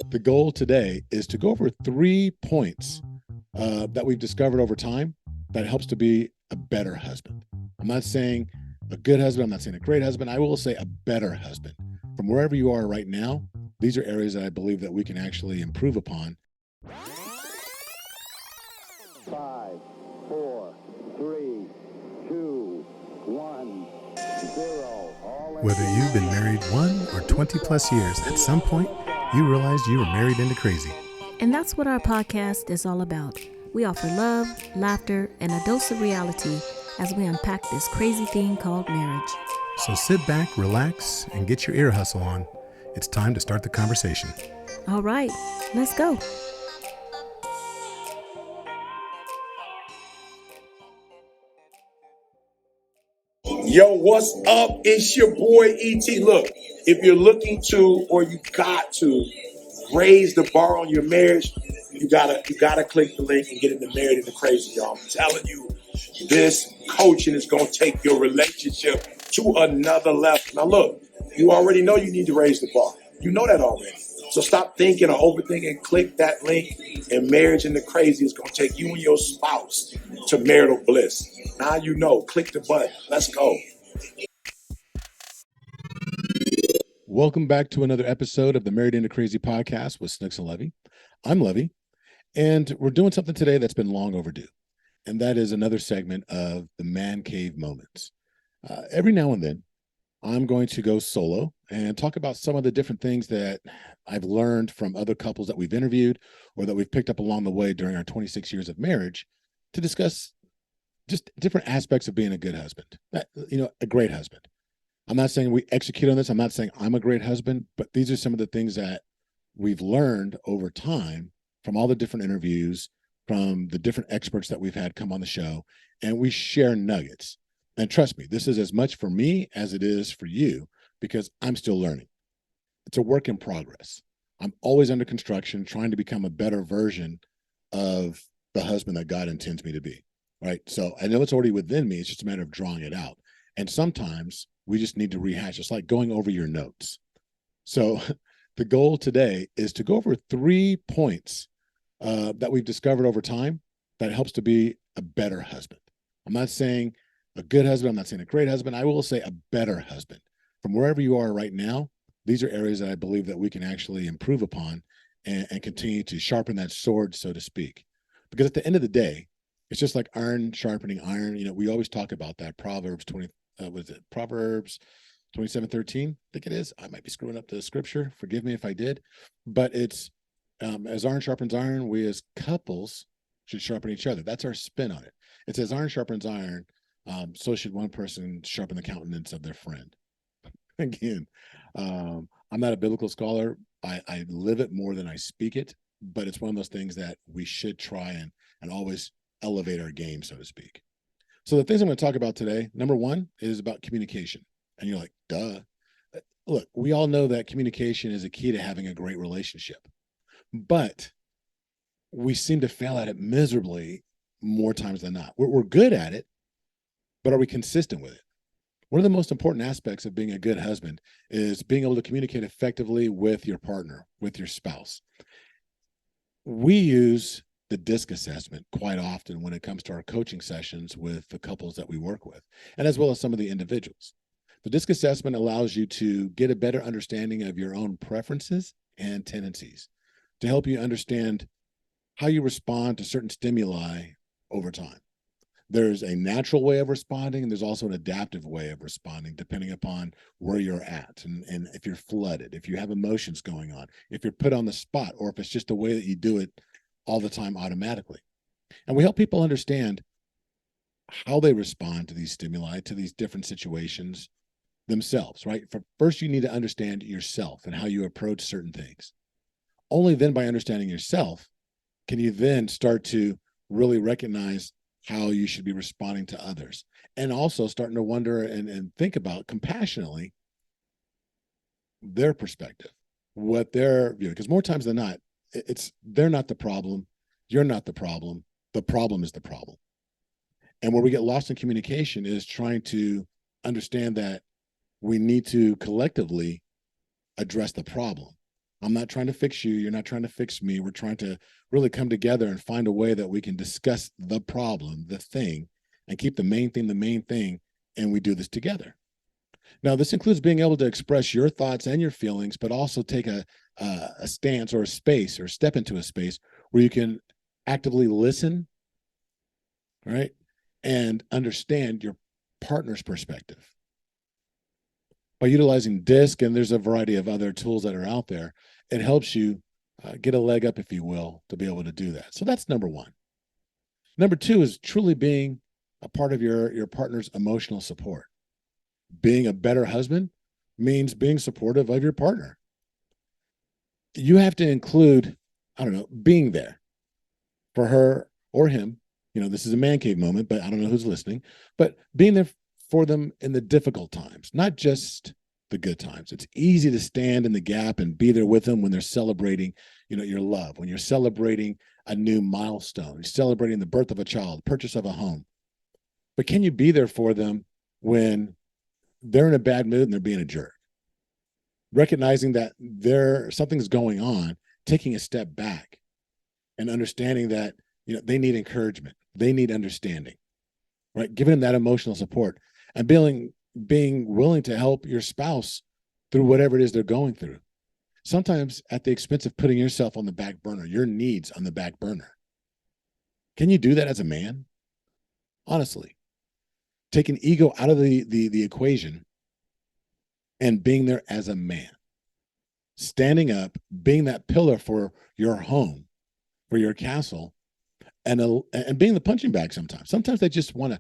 The goal today is to go over 3 points that we've discovered over time that helps to be a better husband. I'm not saying a good husband. I'm not saying a great husband. I will say a better husband. From wherever you are right now, these are areas that I believe that we can actually improve upon. 5, 4, 3, 2, 1, 0. Whether you've been married 1 or 20 plus years, at some point, you realized you were married into crazy. And that's what our podcast is all about. We offer love, laughter, and a dose of reality as we unpack this crazy thing called marriage. So sit back, relax, and get your ear hustle on. It's time to start the conversation. All right, let's go. Yo, what's up? It's your boy ET. Look, if you're looking to or you got to raise the bar on your marriage, you gotta click the link and get into Married into Crazy, y'all. I'm telling you, this coaching is gonna take your relationship to another level. Now look, you already know you need to raise the bar. You know that already. So stop thinking or overthinking. Click that link, and Marriage into Crazy is gonna take you and your spouse to marital bliss. Now you know. Click the button. Let's go. Welcome back to another episode of the Married into Crazy podcast with Snooks and Lovey. I'm Lovey, and we're doing something today that's been long overdue, and that is another segment of the Man Cave Moments. Every now and then, I'm going to go solo and talk about some of the different things that I've learned from other couples that we've interviewed or that we've picked up along the way during our 26 years of marriage to discuss just different aspects of being a good husband, a great husband. I'm not saying we execute on this. I'm not saying I'm a great husband, but these are some of the things that we've learned over time from all the different interviews, from the different experts that we've had come on the show, and we share nuggets. And trust me, this is as much for me as it is for you because I'm still learning. It's a work in progress. I'm always under construction, trying to become a better version of the husband that God intends me to be, right? So I know it's already within me. It's just a matter of drawing it out. And sometimes we just need to rehash. It's like going over your notes. So the goal today is to go over 3 points that we've discovered over time that helps to be a better husband. I'm not saying a good husband. I'm not saying a great husband. I will say a better husband. From wherever you are right now, these are areas that I believe that we can actually improve upon and continue to sharpen that sword, so to speak. Because at the end of the day, it's just like iron sharpening iron. You know, we always talk about that. Proverbs 27:13? I think it is. I might be screwing up the scripture. Forgive me if I did. But it's as iron sharpens iron, we as couples should sharpen each other. That's our spin on it. It says iron sharpens iron. So should one person sharpen the countenance of their friend. Again, I'm not a biblical scholar. I live it more than I speak it, but it's one of those things that we should try and always elevate our game, so to speak. So the things I'm going to talk about today, number one, is about communication. And you're like, duh. Look, we all know that communication is a key to having a great relationship, but we seem to fail at it miserably more times than not. We're good at it, but are we consistent with it? One of the most important aspects of being a good husband is being able to communicate effectively with your partner, with your spouse. We use the DISC assessment quite often when it comes to our coaching sessions with the couples that we work with, and as well as some of the individuals. The DISC assessment allows you to get a better understanding of your own preferences and tendencies to help you understand how you respond to certain stimuli over time. There's a natural way of responding, and there's also an adaptive way of responding, depending upon where you're at and if you're flooded, if you have emotions going on, if you're put on the spot, or if it's just the way that you do it all the time automatically. And we help people understand how they respond to these stimuli, to these different situations themselves, right? First, you need to understand yourself and how you approach certain things. Only then, by understanding yourself, can you then start to really recognize how you should be responding to others, and also starting to wonder and think about compassionately their perspective, what they're viewing. Because more times than not, they're not the problem, you're not the problem is the problem. And where we get lost in communication is trying to understand that we need to collectively address the problem I'm not trying to fix you. You're not trying to fix me. We're trying to really come together and find a way that we can discuss the problem, the thing, and keep the main thing the main thing. And we do this together. Now, this includes being able to express your thoughts and your feelings, but also take a stance or a space or step into a space where you can actively listen, right? And understand your partner's perspective. By utilizing DISC, and there's a variety of other tools that are out there, it helps you get a leg up, if you will, to be able to do that. So that's number one. Number two is truly being a part of your partner's emotional support. Being a better husband means being supportive of your partner. You have to include, I don't know, being there for her or him. You know, this is a man cave moment, but I don't know who's listening, but being there for them in the difficult times, not just the good times. It's easy to stand in the gap and be there with them when they're celebrating, you know, your love, when you're celebrating a new milestone, you're celebrating the birth of a child, purchase of a home. But can you be there for them when they're in a bad mood and they're being a jerk? Recognizing that something's going on, taking a step back and understanding that, you know, they need encouragement, they need understanding, right? Giving them that emotional support and being willing to help your spouse through whatever it is they're going through. Sometimes at the expense of putting yourself on the back burner, your needs on the back burner. Can you do that as a man? Honestly, taking ego out of the equation and being there as a man, standing up, being that pillar for your home, for your castle, and being the punching bag sometimes. Sometimes they just want to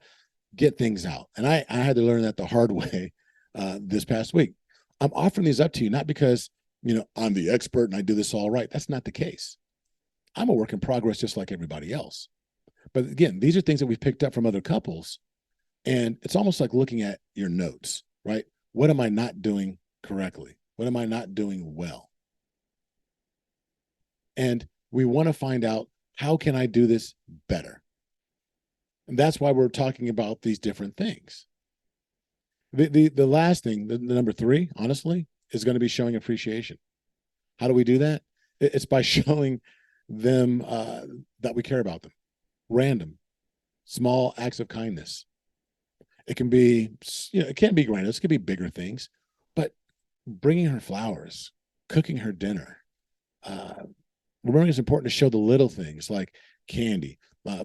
get things out. And I had to learn that the hard way this past week. I'm offering these up to you, not because, you know, I'm the expert and I do this all right. That's not the case. I'm a work in progress just like everybody else. But again, these are things that we've picked up from other couples. And it's almost like looking at your notes, right? What am I not doing correctly? What am I not doing well? And we want to find out, how can I do this better? And that's why we're talking about these different things. The last thing, the number three, honestly, is going to be showing appreciation. How do we do that? It's by showing them that we care about them. Random, small acts of kindness. It can be, you know, it can be grandiose. It can be bigger things, but bringing her flowers, cooking her dinner. Remembering it's important to show the little things like candy,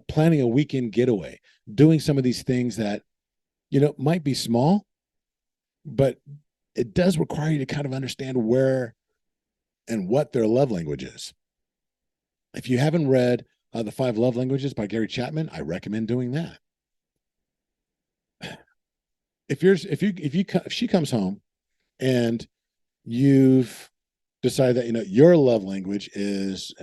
planning a weekend getaway, doing some of these things that, you know, might be small, but it does require you to kind of understand where and what their love language is. If you haven't read The 5 Love Languages by Gary Chapman, I recommend doing that. If she comes home and you've decided that, you know, your love language is,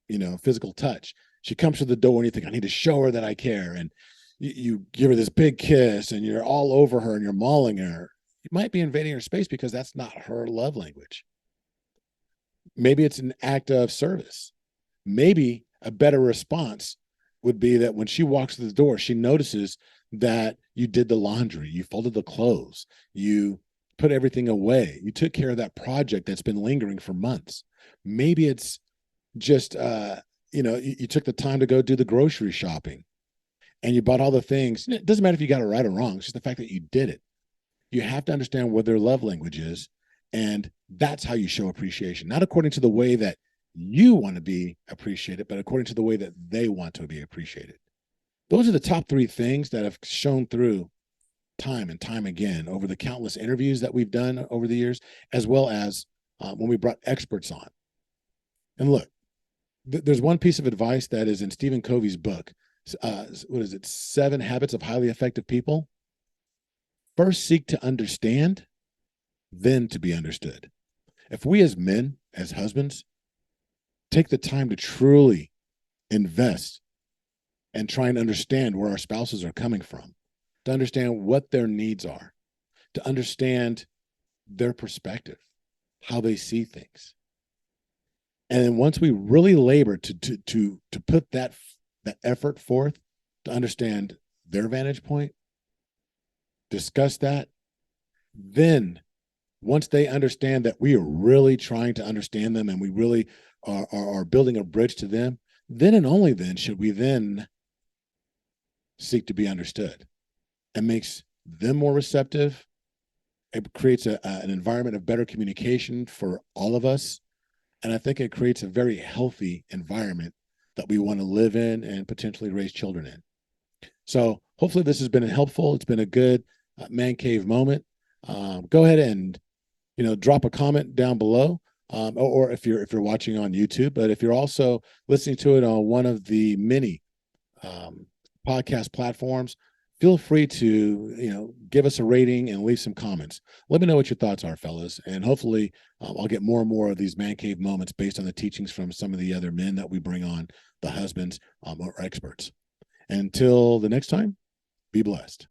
you know, physical touch. She comes to the door and you think, I need to show her that I care. And you give her this big kiss and you're all over her and you're mauling her. You might be invading her space because that's not her love language. Maybe it's an act of service. Maybe a better response would be that when she walks through the door, she notices that you did the laundry, you folded the clothes, you put everything away, you took care of that project that's been lingering for months. Maybe it's just, you know, you took the time to go do the grocery shopping and you bought all the things. It doesn't matter if you got it right or wrong. It's just the fact that you did it. You have to understand what their love language is. And that's how you show appreciation, not according to the way that you want to be appreciated, but according to the way that they want to be appreciated. Those are the top three things that have shown through time and time again over the countless interviews that we've done over the years, as well as when we brought experts on. And look, there's one piece of advice that is in Stephen Covey's book. What is it? 7 Habits of Highly Effective People. First, seek to understand, then to be understood. If we as men, as husbands, take the time to truly invest and try and understand where our spouses are coming from, to understand what their needs are, to understand their perspective, how they see things. And then once we really labor to put that effort forth to understand their vantage point, discuss that, then once they understand that we are really trying to understand them and we really are building a bridge to them, then and only then should we then seek to be understood. It makes them more receptive. It creates an environment of better communication for all of us. And I think it creates a very healthy environment that we want to live in and potentially raise children in. So hopefully this has been helpful. It's been a good man cave moment. Go ahead and drop a comment down below, or if you're watching on YouTube. But if you're also listening to it on one of the many podcast platforms, feel free to give us a rating and leave some comments. Let me know what your thoughts are, fellas, and hopefully I'll get more and more of these man cave moments based on the teachings from some of the other men that we bring on, the husbands or experts. Until the next time, be blessed.